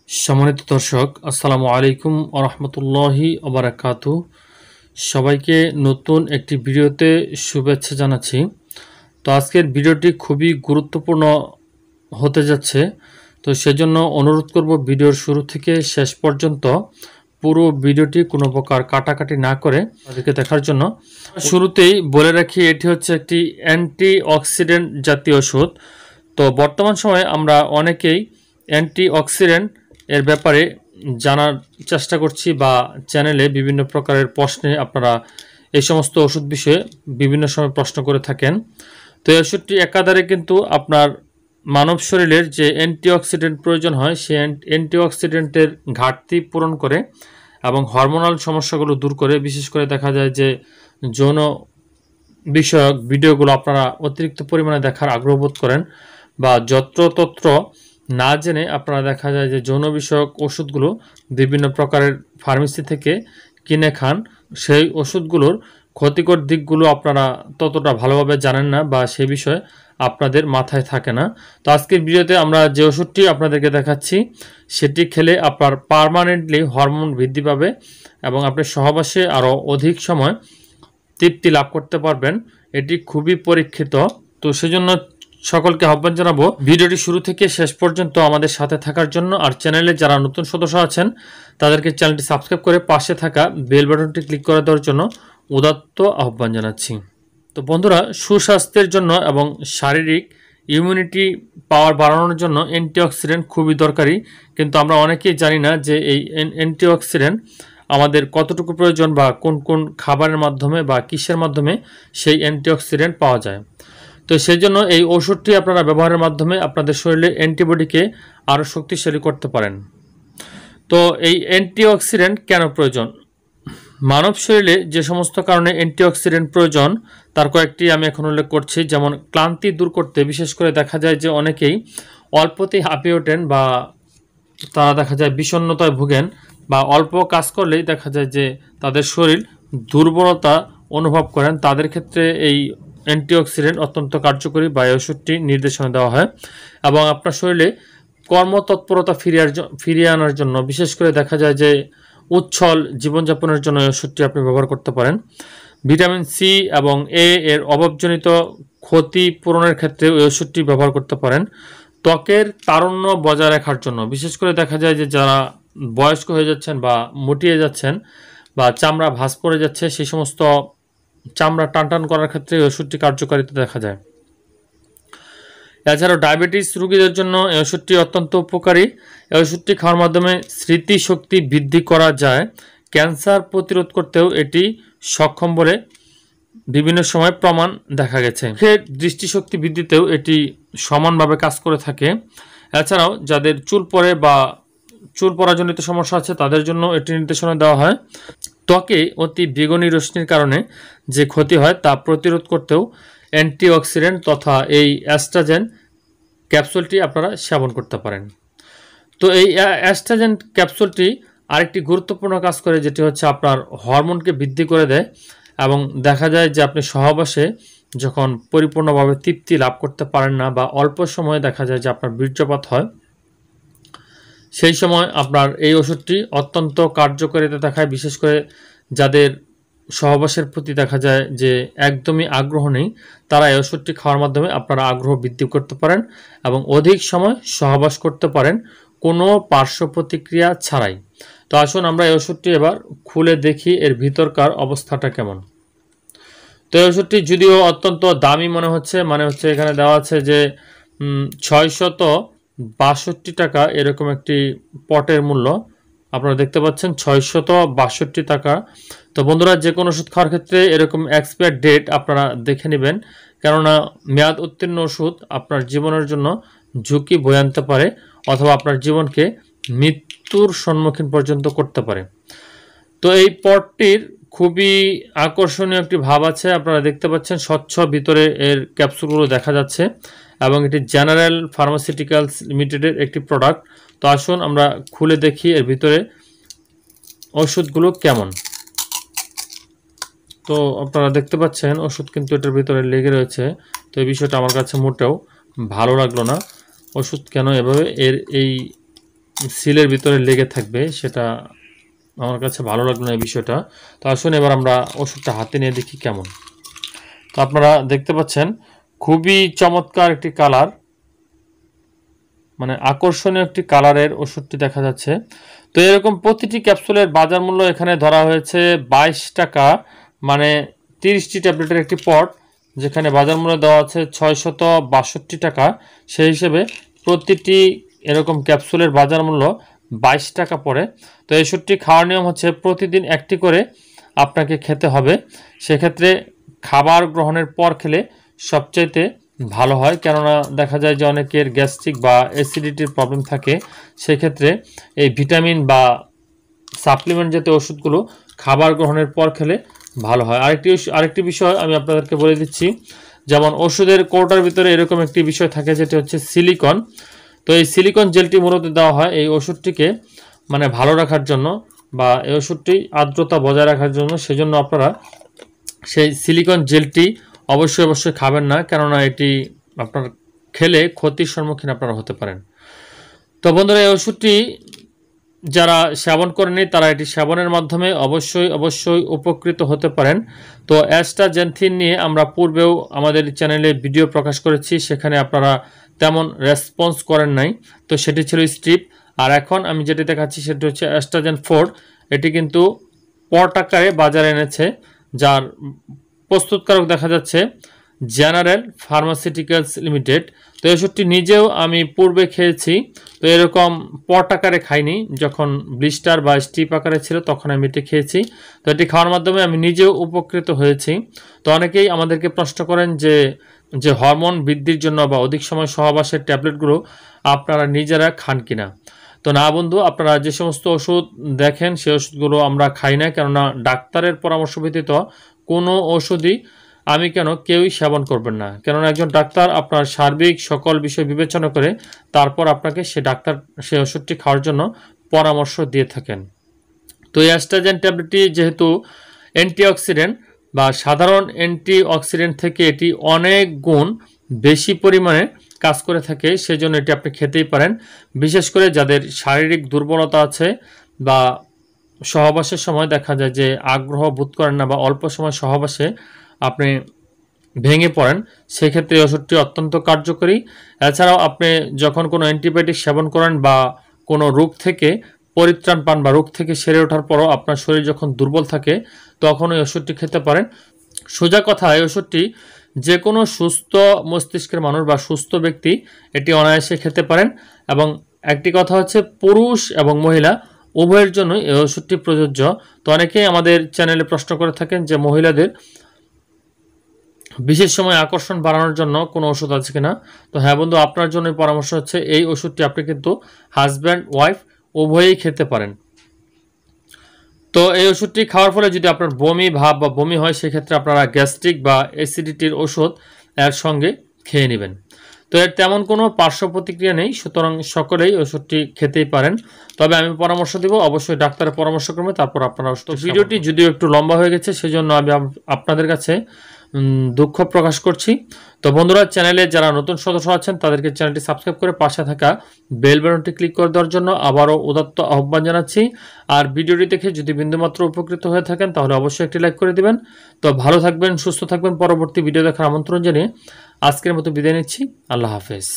সম্মানিত দর্শক, আসসালামু আলাইকুম ওয়া রাহমাতুল্লাহি ওয়া বারাকাতুহু। সবাইকে নতুন একটি ভিডিওতে শুভেচ্ছা জানাচ্ছি। তো আজকের ভিডিওটি খুবই গুরুত্বপূর্ণ হতে যাচ্ছে। তো সেজন্য অনুরোধ করব ভিডিওর শুরু থেকে শেষ পর্যন্ত পুরো ভিডিওটি কোনো প্রকার কাটাকাটি না করে তাদেরকে দেখার জন্য। শুরুতেই বলে রাখি, এটি হচ্ছে একটি অ্যান্টিঅক্সিডেন্ট জাতীয় ওষুধ। তো বর্তমান সময়ে আমরা অনেকেই অ্যান্টিঅক্সিডেন্ট এর ব্যাপারে জানার চেষ্টা করছি বা চ্যানেলে বিভিন্ন প্রকারের প্রশ্নে আপনারা এই সমস্ত ওষুধ বিষয়ে বিভিন্ন সময় প্রশ্ন করে থাকেন। তো এই ওষুধটি একাধারে কিন্তু আপনার মানব শরীরের যে অ্যান্টিঅক্সিডেন্ট প্রয়োজন হয় সেই অ্যান্টিঅক্সিডেন্টের ঘাটতি পূরণ করে এবং হরমোনাল সমস্যাগুলো দূর করে। বিশেষ করে দেখা যায় যে যৌন বিষয়ক ভিডিওগুলো আপনারা অতিরিক্ত পরিমাণে দেখার আগ্রহ বোধ করেন বা যত্রতত্র না জেনে আপনারা দেখা যায় যে যৌন বিষয়ক ওষুধগুলো বিভিন্ন প্রকারের ফার্মেসি থেকে কিনে খান। সেই ওষুধগুলোর ক্ষতিকর দিকগুলো আপনারা ততটা ভালোভাবে জানেন না বা সে বিষয়ে আপনাদের মাথায় থাকে না। তো আজকের ভিডিওতে আমরা যে ওষুধটি আপনাদেরকে দেখাচ্ছি সেটি খেলে আপনার পার্মানেন্টলি হরমোন বৃদ্ধি পাবে এবং আপনি সহবাসে আরও অধিক সময় তৃপ্তি লাভ করতে পারবেন। এটি খুবই পরীক্ষিত। তো সেজন্য সকলকে আহ্বান জানাবো ভিডিওটি শুরু থেকে শেষ পর্যন্ত আমাদের সাথে থাকার জন্য। আর চ্যানেলে যারা নতুন সদস্য আছেন তাদেরকে চ্যানেলটি সাবস্ক্রাইব করে পাশে থাকা বেল বাটনটি ক্লিক করে দেওয়ার জন্য উদাত্ত আহ্বান জানাচ্ছি। তো বন্ধুরা, সুস্বাস্থ্যের জন্য এবং শারীরিক ইমিউনিটি পাওয়ার বাড়ানোর জন্য অ্যান্টিঅক্সিডেন্ট খুবই দরকারি, কিন্তু আমরা অনেকেই জানি না যে এই অ্যান্টিঅক্সিডেন্ট আমাদের কতটুকু প্রয়োজন বা কোন কোন খাবারের মাধ্যমে বা কিসের মাধ্যমে সেই অ্যান্টিঅক্সিডেন্ট পাওয়া যায়। তো সেই জন্য এই ওষুধটি আপনারা ব্যবহারের মাধ্যমে আপনাদের শরীরে অ্যান্টিবডিকে আরও শক্তিশালী করতে পারেন। তো এই অ্যান্টিঅক্সিডেন্ট কেন প্রয়োজন? মানব শরীরে যে সমস্ত কারণে অ্যান্টিঅক্সিডেন্ট প্রয়োজন তার কয়েকটি আমি এখন উল্লেখ করছি। যেমন ক্লান্তি দূর করতে, বিশেষ করে দেখা যায় যে অনেকেই অল্পতেই হাঁপিয়ে ওঠেন বা তারা দেখা যায় বিষণ্ণতায় ভুগেন বা অল্প কাজ করলেই দেখা যায় যে তাদের শরীর দুর্বলতা অনুভব করেন। তাদের ক্ষেত্রে এই অ্যান্টিঅক্সিডেন্ট অত্যন্ত কার্যকরী বা এই ওষুধটি নির্দেশনা দেওয়া হয় এবং আপনার শরীরে কর্মতৎপরতা ফিরিয়ে আনার জন্য, বিশেষ করে দেখা যায় যে উচ্ছল জীবনযাপনের জন্য এই ওষুধটি আপনি ব্যবহার করতে পারেন। ভিটামিন সি এবং এ এর অভাবজনিত ক্ষতি পূরণের ক্ষেত্রে এই ওষুধটি ব্যবহার করতে পারেন। ত্বকের তারুণ্য বজায় রাখার জন্য, বিশেষ করে দেখা যায় যে যারা বয়স্ক হয়ে যাচ্ছেন বা মুটিয়ে যাচ্ছেন বা চামড়া ভাঁজ পড়ে যাচ্ছে, সেই সমস্ত চামড়া টানটান করার ক্ষেত্রে এই ওষুধটি কার্যকারিতা দেখা যায়। এছাড়াও ডায়াবেটিস রোগীদের জন্য এই ওষুধটি অত্যন্ত উপকারী। এই ওষুধটি খাওয়ার মাধ্যমে স্মৃতিশক্তি বৃদ্ধি করা যায়। ক্যান্সার প্রতিরোধ করতেও এটি সক্ষম বলে বিভিন্ন সময় প্রমাণ দেখা গেছে। দৃষ্টিশক্তি বৃদ্ধিতেও এটি সমানভাবে কাজ করে থাকে। এছাড়াও যাদের চুল পড়ে বা চুল পড়াজনিত সমস্যা আছে তাদের জন্য এটি নির্দেশনা দেওয়া হয়। ত্বকে অতি বেগুনি রশ্মির কারণে যে ক্ষতি হয় তা প্রতিরোধ করতেও অ্যান্টিঅক্সিডেন্ট তথা এই অ্যাস্ট্রাজেন ক্যাপসুলটি আপনারা সেবন করতে পারেন। তো এই অ্যাস্ট্রাজেন ক্যাপসুলটি আরেকটি গুরুত্বপূর্ণ কাজ করে, যেটি হচ্ছে আপনার হরমোনকে বৃদ্ধি করে দেয় এবং দেখা যায় যে আপনি সহবাসে যখন পরিপূর্ণভাবে তৃপ্তি লাভ করতে পারেন না বা অল্প সময়ে দেখা যায় যে আপনার বীর্যপাত হয়, সেই সময় আপনার এই ওষুধটি অত্যন্ত কার্যকারিতা দেখায়। বিশেষ করে যাদের সহবাসের প্রতি দেখা যায় যে একদমই আগ্রহ নেই, তারা এই ওষুধটি খাওয়ার মাধ্যমে আপনারা আগ্রহ বৃদ্ধি করতে পারেন এবং অধিক সময় সহবাস করতে পারেন কোনো পার্শ্ব প্রতিক্রিয়া ছাড়াই। তো আসুন আমরা এই ওষুধটি এবার খুলে দেখি এর ভিতরকার অবস্থাটা কেমন। তো এই ওষুধটি যদিও অত্যন্ত দামি মনে হচ্ছে, এখানে দেওয়া আছে যে 662 টাকা এরকম একটি পটের মূল্য। আপনারা দেখতে পাচ্ছেন 662 টাকা। তো বন্ধুরা, যে কোনো ওষুধ খাওয়ার ক্ষেত্রে এরকম এক্সপায়ার ডেট আপনারা দেখে নেবেন, কেননা মেয়াদ উত্তীর্ণ ওষুধ আপনার জীবনের জন্য ঝুঁকি বয়ে আনতে পারে অথবা আপনার জীবনকে মৃত্যুর সম্মুখীন পর্যন্ত করতে পারে। তো এই পটটির খুবই আকর্ষণীয় একটি ভাব আছে। আপনারা দেখতে পাচ্ছেন স্বচ্ছ ভিতরে এর ক্যাপসুলগুলো দেখা যাচ্ছে এবং এটি জেনারেল ফার্মাসিউটিক্যালস লিমিটেডের একটি প্রোডাক্ট। তো আসুন আমরা খুলে দেখি এর ভিতরে ওষুধগুলো কেমন। তো আপনারা দেখতে পাচ্ছেন ওষুধ কিন্তু এটার ভিতরে লেগে রয়েছে। তো এই বিষয়টা আমার কাছে মোটেও ভালো লাগলো না। ওষুধ কেন এভাবে এই সিলের ভিতরে লেগে থাকবে, সেটা আমার কাছে ভালো লাগলো না এই বিষয়টা। তো আসুন এবার আমরা ওষুধটা হাতে নিয়ে দেখি কেমন। তো আপনারা দেখতে পাচ্ছেন খুবই চমৎকার একটি কালার, মানে আকর্ষণীয় একটি কালারের ওষুধটি দেখা যাচ্ছে। তো এরকম প্রতিটি ক্যাপসুলের বাজার মূল্য এখানে ধরা হয়েছে 22 টাকা, মানে 30টি ট্যাবলেটের একটি পট, যেখানে বাজার মূল্য দেওয়া আছে 662 টাকা। সেই হিসেবে প্রতিটি এরকম ক্যাপসুলের বাজার মূল্য 22 টাকা পড়ে। তো এই ওষুধটি খাওয়ার নিয়ম হচ্ছে প্রতিদিন একটি করে আপনাকে খেতে হবে। সেক্ষেত্রে খাবার গ্রহণের পর খেলে সবচাইতে ভালো হয়, কেননা দেখা যায় যে অনেকের গ্যাস্ট্রিক বা অ্যাসিডিটির প্রবলেম থাকে। সেক্ষেত্রে এই ভিটামিন বা সাপ্লিমেন্ট জাতীয় ওষুধগুলো খাবার গ্রহণের পর খেলে ভালো হয়। আরেকটি বিষয় আমি আপনাদেরকে বলে দিচ্ছি, যেমন ওষুধের কৌটার ভিতরে এরকম একটি বিষয় থাকে যেটি হচ্ছে সিলিকন। তো এই সিলিকন জেলটি মূলত দেওয়া হয় এই ওষুধটিকে মানে ভালো রাখার জন্য, বা এই ওষুধটি আর্দ্রতা বজায় রাখার জন্য। সেজন্য আপনারা সেই সিলিকন জেলটি অবশ্যই খাবেন না, কেননা এটি আপনার খেলে ক্ষতির সম্মুখীন আপনারা হতে পারেন। তো বন্ধুরা, এই ওষুধটি যারা সেবন করেনি তারা এটি সেবনের মাধ্যমে অবশ্যই উপকৃত হতে পারেন। তো অ্যাস্টাজেনথিন নিয়ে আমরা পূর্বেও আমাদের চ্যানেলে ভিডিও প্রকাশ করেছি, সেখানে আপনারা তেমন রেসপন্স করেন নাই। তো সেটি ছিল স্ট্রিপ। আর এখন আমি যেটি দেখাচ্ছি সেটি হচ্ছে অ্যাস্টাজেন 4। এটি কিন্তু পট আকারে বাজারে এনেছে, যার প্রস্তুতকারক দেখা যাচ্ছে জেনারেল ফার্মাসিউটিক্যালস লিমিটেড। তো এই ওষুধটি নিজেও আমি পূর্বে খেয়েছি, তো এরকম পট আকারে খাইনি। যখন ব্লিস্টার বা স্ট্রিপ আকারে ছিল তখন আমি এটি খেয়েছি। তো এটি খাওয়ার মাধ্যমে আমি নিজেও উপকৃত হয়েছি। তো অনেকেই আমাদেরকে প্রশ্ন করেন যে হরমোন বৃদ্ধির জন্য বা অধিক সময় সহবাসের ট্যাবলেটগুলো আপনারা নিজেরা খান কিনা। তো না বন্ধু, আপনারা যে সমস্ত ওষুধ দেখেন সেই ওষুধগুলো আমরা খাই না, কেননা ডাক্তারের পরামর্শ ব্যতীত কোনো ওষুধই কেউই সেবন করবেন না। কেননা একজন ডাক্তার আপনার সার্বিক সকল বিষয় বিবেচনা করে তারপর আপনাকে সেই ওষুধটি খাওয়ার জন্য পরামর্শ দিয়ে থাকেন। তো এই অ্যাস্টাজেন ট্যাবলেটটি যেহেতু অ্যান্টিঅক্সিডেন্ট বা সাধারণ অ্যান্টিঅক্সিডেন্ট থেকে এটি অনেক গুণ বেশি পরিমাণে কাজ করে থাকে, সেজন্য এটি আপনি খেতেই পারেন। বিশেষ করে যাদের শারীরিক দুর্বলতা আছে বা সহবাসের সময় দেখা যায় যে আগ্রহ বোধ করেন না, বা অল্প সময় সহবাসে আপনি ভেঙে পড়েন, সেক্ষেত্রে এই ওষুধটি অত্যন্ত কার্যকরী। এছাড়াও আপনি যখন কোনো অ্যান্টিবায়োটিক সেবন করেন বা কোনো রোগ থেকে পরিত্রাণ পান বা রোগ থেকে সেরে ওঠার পরও আপনার শরীর যখন দুর্বল থাকে তখন এই ওষুধটি খেতে পারেন। সোজা কথা, এই ওষুধটি যে কোনো সুস্থ মস্তিষ্কের মানুষ বা সুস্থ ব্যক্তি এটি অনায়াসে খেতে পারেন। এবং একটি কথা হচ্ছে, পুরুষ এবং মহিলা উভয়ের জন্যই এই ওষুধটি প্রযোজ্য। তো অনেকেই আমাদের চ্যানেলে প্রশ্ন করে থাকেন যে মহিলাদের বিশেষ সময় আকর্ষণ বাড়ানোর জন্য কোনো ওষুধ আছে কিনা। তো হ্যাঁ বন্ধু, আপনার জন্য পরামর্শ হচ্ছে এই ওষুধটি আপনি কিন্তু হাজব্যান্ড ওয়াইফ উভয়েই খেতে পারেন। তো এই ওষুধটি খাওয়ার ফলে যদি আপনার বমি ভাব বা বমি হয়, সেক্ষেত্রে আপনারা গ্যাস্ট্রিক বা অ্যাসিডিটির ওষুধ এর সঙ্গে খেয়ে নেবেন। তো এর তেমন কোনো পার্শ্ব প্রতিক্রিয়া নেই, সুতরাং সকলেই ওষুধটি খেতেই পারেন। তবে আমি পরামর্শ দেব অবশ্যই ডাক্তারের পরামর্শক্রমে, তারপর আপনারা ওষুধ। ভিডিওটি যদিও একটু লম্বা হয়ে গেছে, সেজন্য আমি আপনাদের কাছে দুঃখ প্রকাশ করছি। তো বন্ধুরা, চ্যানেলে যারা নতুন সদস্য আছেন তাদেরকে চ্যানেলটি সাবস্ক্রাইব করে পাশে থাকা বেল বাটনটি ক্লিক করে দেওয়ার জন্য আবারও উদাত্ত আহ্বান জানাচ্ছি। আর ভিডিওটি দেখে যদি বিন্দুমাত্র উপকৃত হয়ে থাকেন তাহলে অবশ্যই একটি লাইক করে দিবেন। তো ভালো থাকবেন, সুস্থ থাকবেন। পরবর্তী ভিডিও দেখার আমন্ত্রণ জানিয়ে আজকের মতো বিদায় নিচ্ছি। আল্লাহ হাফেজ।